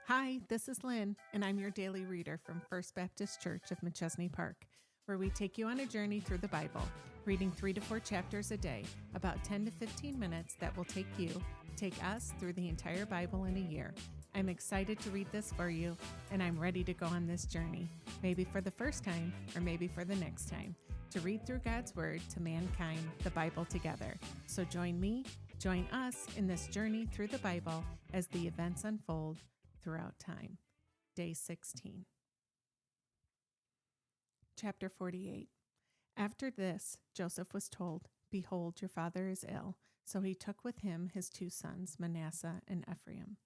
Hi, this is Lynn, and I'm your daily reader from First Baptist Church of Machesney Park, where we take you on a journey through the Bible, reading 3 to 4 chapters a day, about 10 to 15 minutes that will take us through the entire Bible in a year. I'm excited to read this for you, and I'm ready to go on this journey, maybe for the first time or maybe for the next time, to read through God's Word to mankind, the Bible together. So join us in this journey through the Bible as the events unfold throughout time. Day 16. Chapter 48. After this, Joseph was told, "Behold, your father is ill." So he took with him his 2 sons, Manasseh and Ephraim.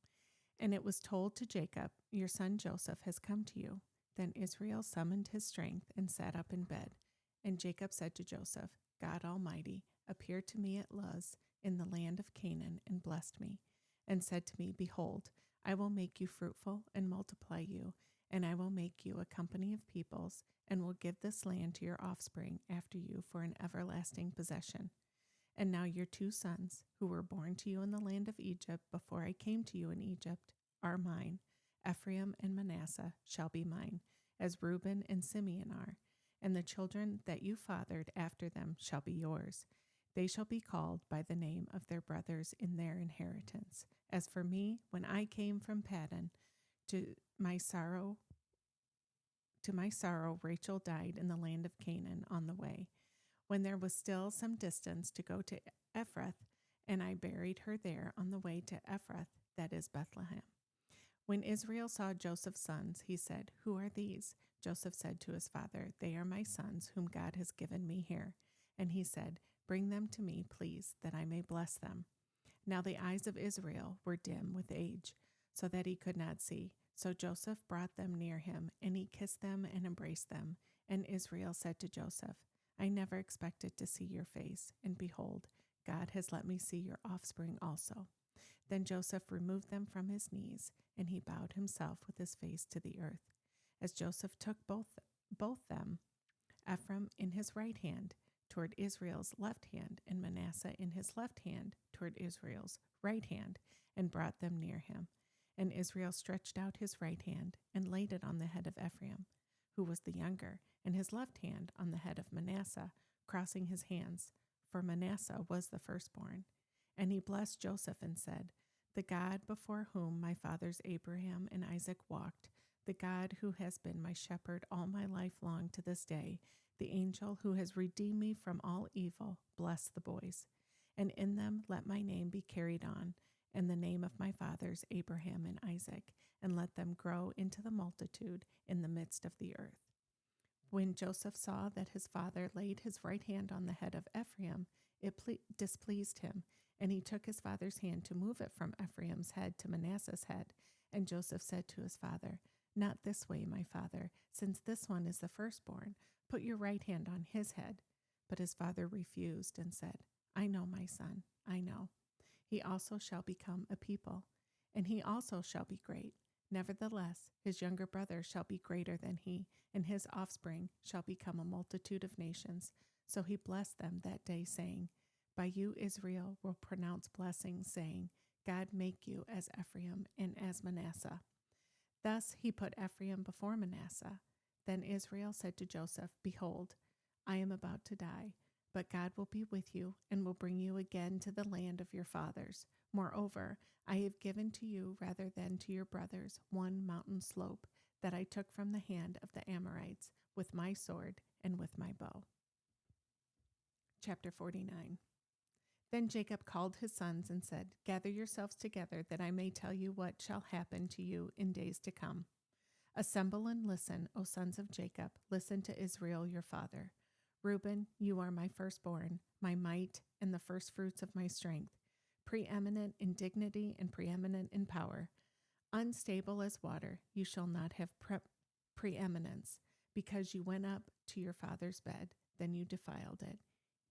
And it was told to Jacob, "Your son Joseph has come to you." Then Israel summoned his strength and sat up in bed. And Jacob said to Joseph, "God Almighty appeared to me at Luz in the land of Canaan and blessed me, and said to me, Behold, I will make you fruitful and multiply you, and I will make you a company of peoples, and will give this land to your offspring after you for an everlasting possession. And now your 2 sons, who were born to you in the land of Egypt before I came to you in Egypt, are mine. Ephraim and Manasseh shall be mine, as Reuben and Simeon are, and the children that you fathered after them shall be yours. They shall be called by the name of their brothers in their inheritance. As for me, when I came from Paddan, to my sorrow, Rachel died in the land of Canaan on the way, when there was still some distance to go to Ephrath, and I buried her there on the way to Ephrath, that is Bethlehem. When Israel saw Joseph's sons, he said, "Who are these?" Joseph said to his father, "They are my sons, whom God has given me here." And he said, "Bring them to me, please, that I may bless them." Now the eyes of Israel were dim with age, so that he could not see. So Joseph brought them near him, and he kissed them and embraced them. And Israel said to Joseph, "I never expected to see your face, and behold, God has let me see your offspring also." Then Joseph removed them from his knees, and he bowed himself with his face to the earth. As Joseph took both them, Ephraim in his right hand, toward Israel's left hand, and Manasseh in his left hand toward Israel's right hand, and brought them near him. And Israel stretched out his right hand and laid it on the head of Ephraim, who was the younger, and his left hand on the head of Manasseh, crossing his hands, for Manasseh was the firstborn. And he blessed Joseph and said, "The God before whom my fathers Abraham and Isaac walked, the God who has been my shepherd all my life long to this day, the angel who has redeemed me from all evil, bless the boys. And in them let my name be carried on, and the name of my fathers Abraham and Isaac, and let them grow into the multitude in the midst of the earth." When Joseph saw that his father laid his right hand on the head of Ephraim, it displeased him, and he took his father's hand to move it from Ephraim's head to Manasseh's head. And Joseph said to his father, "Not this way, my father, since this one is the firstborn. Put your right hand on his head." But his father refused and said, "I know, my son, I know. He also shall become a people, and he also shall be great. Nevertheless, his younger brother shall be greater than he, and his offspring shall become a multitude of nations." So he blessed them that day, saying, "By you Israel will pronounce blessings, saying, God make you as Ephraim and as Manasseh." Thus he put Ephraim before Manasseh. Then Israel said to Joseph, "Behold, I am about to die, but God will be with you and will bring you again to the land of your fathers. Moreover, I have given to you rather than to your brothers one mountain slope that I took from the hand of the Amorites with my sword and with my bow." Chapter 49. Then Jacob called his sons and said, "Gather yourselves together, that I may tell you what shall happen to you in days to come. Assemble and listen, O sons of Jacob, listen to Israel your father. Reuben, you are my firstborn, my might, and the firstfruits of my strength, preeminent in dignity and preeminent in power. Unstable as water, you shall not have preeminence, because you went up to your father's bed, then you defiled it.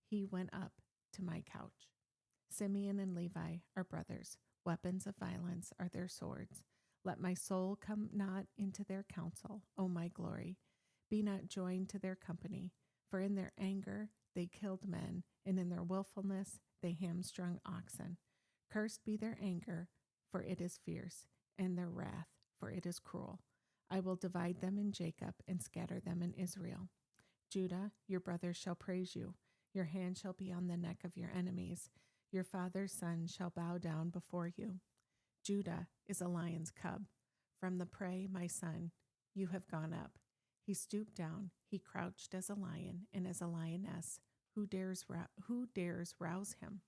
He went up to my couch. Simeon and Levi are brothers. Weapons of violence are their swords. Let my soul come not into their counsel, O my glory. Be not joined to their company. For in their anger they killed men, and in their willfulness they hamstrung oxen. Cursed be their anger, for it is fierce, and their wrath, for it is cruel. I will divide them in Jacob and scatter them in Israel. Judah, your brothers shall praise you. Your hand shall be on the neck of your enemies. Your father's son shall bow down before you. Judah is a lion's cub. From the prey, my son, you have gone up. He stooped down. He crouched as a lion and as a lioness. Who dares rouse him?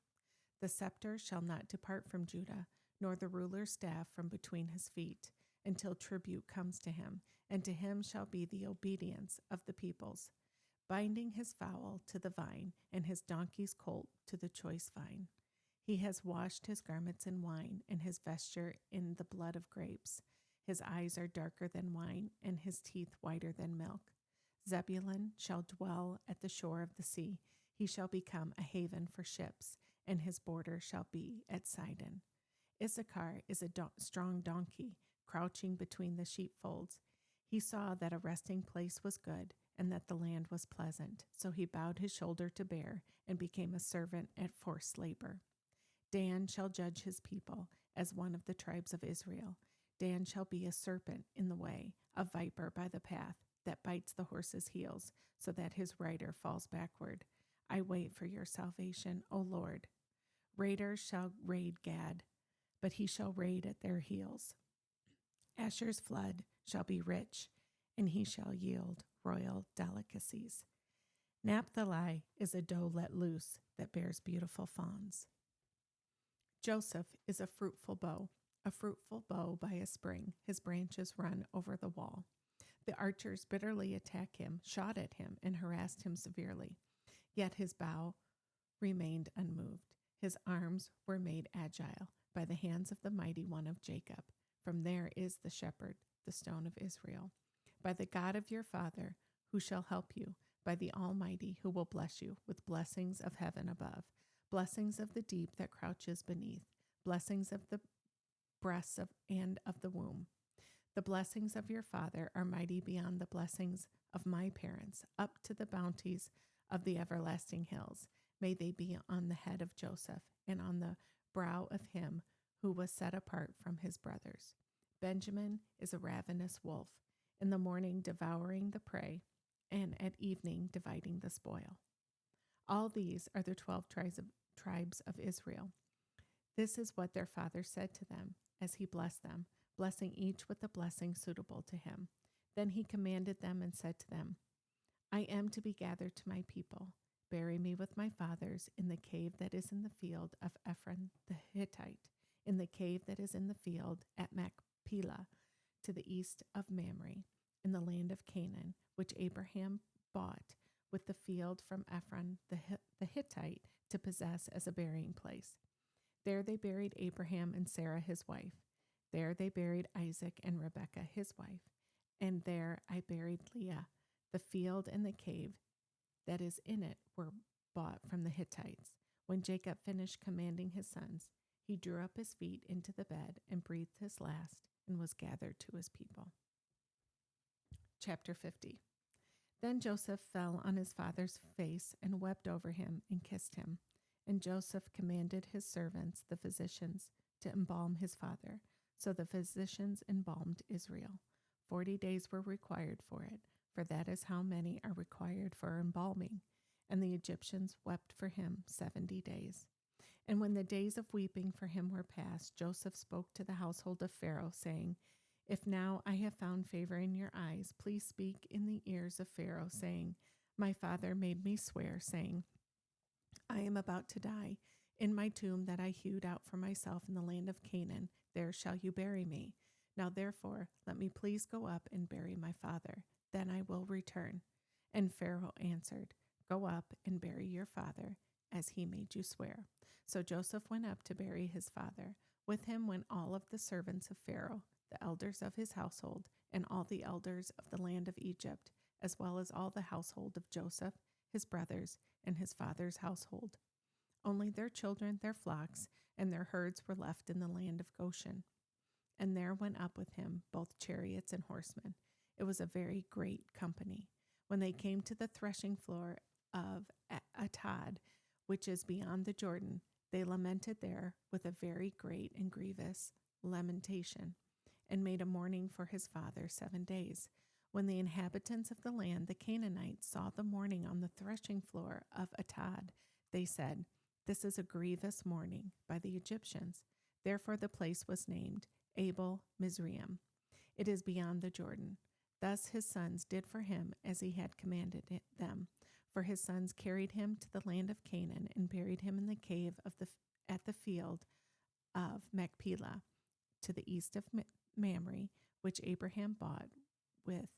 The scepter shall not depart from Judah, nor the ruler's staff from between his feet, until tribute comes to him, and to him shall be the obedience of the peoples, binding his foal to the vine, and his donkey's colt to the choice vine. He has washed his garments in wine, and his vesture in the blood of grapes. His eyes are darker than wine, and his teeth whiter than milk. Zebulun shall dwell at the shore of the sea. He shall become a haven for ships, and his border shall be at Sidon. Issachar is a strong donkey, crouching between the sheepfolds. He saw that a resting place was good, and that the land was pleasant, so he bowed his shoulder to bear, and became a servant at forced labor. Dan shall judge his people as one of the tribes of Israel. Dan shall be a serpent in the way, a viper by the path, that bites the horse's heels, so that his rider falls backward. I wait for your salvation, O Lord. Raiders shall raid Gad, but he shall raid at their heels. Asher's flood shall be rich, and he shall yield royal delicacies. Naphtali is a doe let loose that bears beautiful fawns. Joseph is a fruitful bow by a spring. His branches run over the wall. The archers bitterly attacked him, shot at him, and harassed him severely. Yet his bow remained unmoved. His arms were made agile by the hands of the mighty one of Jacob. From there is the shepherd, the stone of Israel. By the God of your father, who shall help you, by the Almighty, who will bless you with blessings of heaven above, blessings of the deep that crouches beneath, blessings of the breasts and of the womb. The blessings of your father are mighty beyond the blessings of my parents, up to the bounties of the everlasting hills. May they be on the head of Joseph and on the brow of him who was set apart from his brothers. Benjamin is a ravenous wolf, in the morning devouring the prey, and at evening dividing the spoil. All these are the 12 tribes of Israel. This is what their father said to them as he blessed them, blessing each with the blessing suitable to him. Then he commanded them and said to them, I am to be gathered to my people. Bury me with my fathers in the cave that is in the field of Ephron the Hittite, in the cave that is in the field at Machpelah, to the east of Mamre, in the land of Canaan, which Abraham bought with the field from Ephron the Hittite to possess as a burying place. There they buried Abraham and Sarah his wife. There they buried Isaac and Rebekah his wife. And there I buried Leah. The field and the cave that is in it were bought from the Hittites. When Jacob finished commanding his sons, he drew up his feet into the bed and breathed his last and was gathered to his people. Chapter 50. Then Joseph fell on his father's face and wept over him and kissed him. And Joseph commanded his servants, the physicians, to embalm his father. So the physicians embalmed Israel. 40 days were required for it, for that is how many are required for embalming. And the Egyptians wept for him 70 days. And when the days of weeping for him were past, Joseph spoke to the household of Pharaoh, saying, If now I have found favor in your eyes, please speak in the ears of Pharaoh, saying, My father made me swear, saying, I am about to die. In my tomb that I hewed out for myself in the land of Canaan, there shall you bury me. Now therefore, let me please go up and bury my father. Then I will return. And Pharaoh answered, Go up and bury your father, as he made you swear. So Joseph went up to bury his father. With him went all of the servants of Pharaoh, the elders of his household, and all the elders of the land of Egypt, as well as all the household of Joseph, his brothers, and his father's household. Only their children, their flocks, and their herds were left in the land of Goshen. And there went up with him both chariots and horsemen. It was a very great company. When they came to the threshing floor of Atad, which is beyond the Jordan, they lamented there with a very great and grievous lamentation. and made a mourning for his father 7 days. When the inhabitants of the land, the Canaanites, saw the mourning on the threshing floor of Atad, they said, "This is a grievous mourning by the Egyptians." Therefore the place was named Abel Mizraim. It is beyond the Jordan. Thus his sons did for him as he had commanded them. For his sons carried him to the land of Canaan and buried him in the cave at the field of Machpelah, to the east of Mamre, which Abraham bought with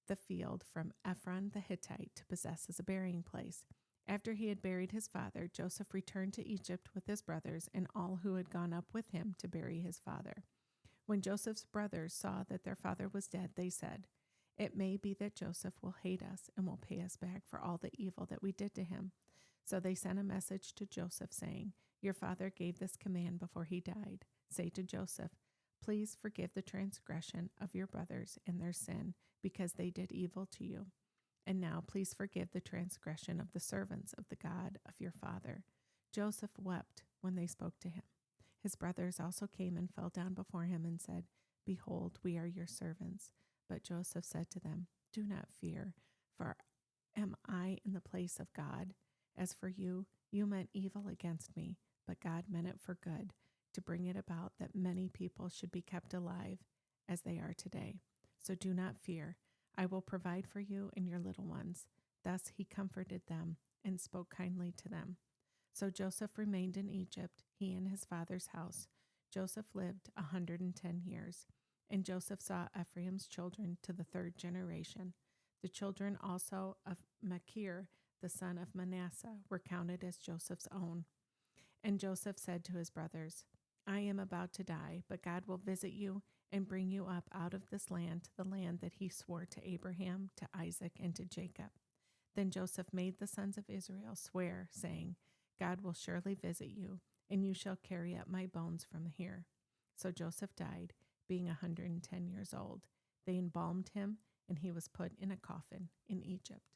the field from Ephron the Hittite to possess as a burying place. After he had buried his father, Joseph returned to Egypt with his brothers and all who had gone up with him to bury his father. When Joseph's brothers saw that their father was dead, they said, "It may be that Joseph will hate us and will pay us back for all the evil that we did to him." So they sent a message to Joseph saying, "Your father gave this command before he died. Say to Joseph, 'Please forgive the transgression of your brothers and their sin, because they did evil to you. And now please forgive the transgression of the servants of the God of your father.'" Joseph wept when they spoke to him. His brothers also came and fell down before him and said, "Behold, we are your servants." But Joseph said to them, "Do not fear, for am I in the place of God? As for you, you meant evil against me, but God meant it for good, to bring it about that many people should be kept alive as they are today. So do not fear. I will provide for you and your little ones." Thus he comforted them and spoke kindly to them. So Joseph remained in Egypt, he and his father's house. Joseph lived 110 years. And Joseph saw Ephraim's children to the 3rd generation. The children also of Machir, the son of Manasseh, were counted as Joseph's own. And Joseph said to his brothers, "I am about to die, but God will visit you and bring you up out of this land to the land that he swore to Abraham, to Isaac, and to Jacob." Then Joseph made the sons of Israel swear, saying, "God will surely visit you, and you shall carry up my bones from here." So Joseph died, being 110 years old. They embalmed him, and he was put in a coffin in Egypt.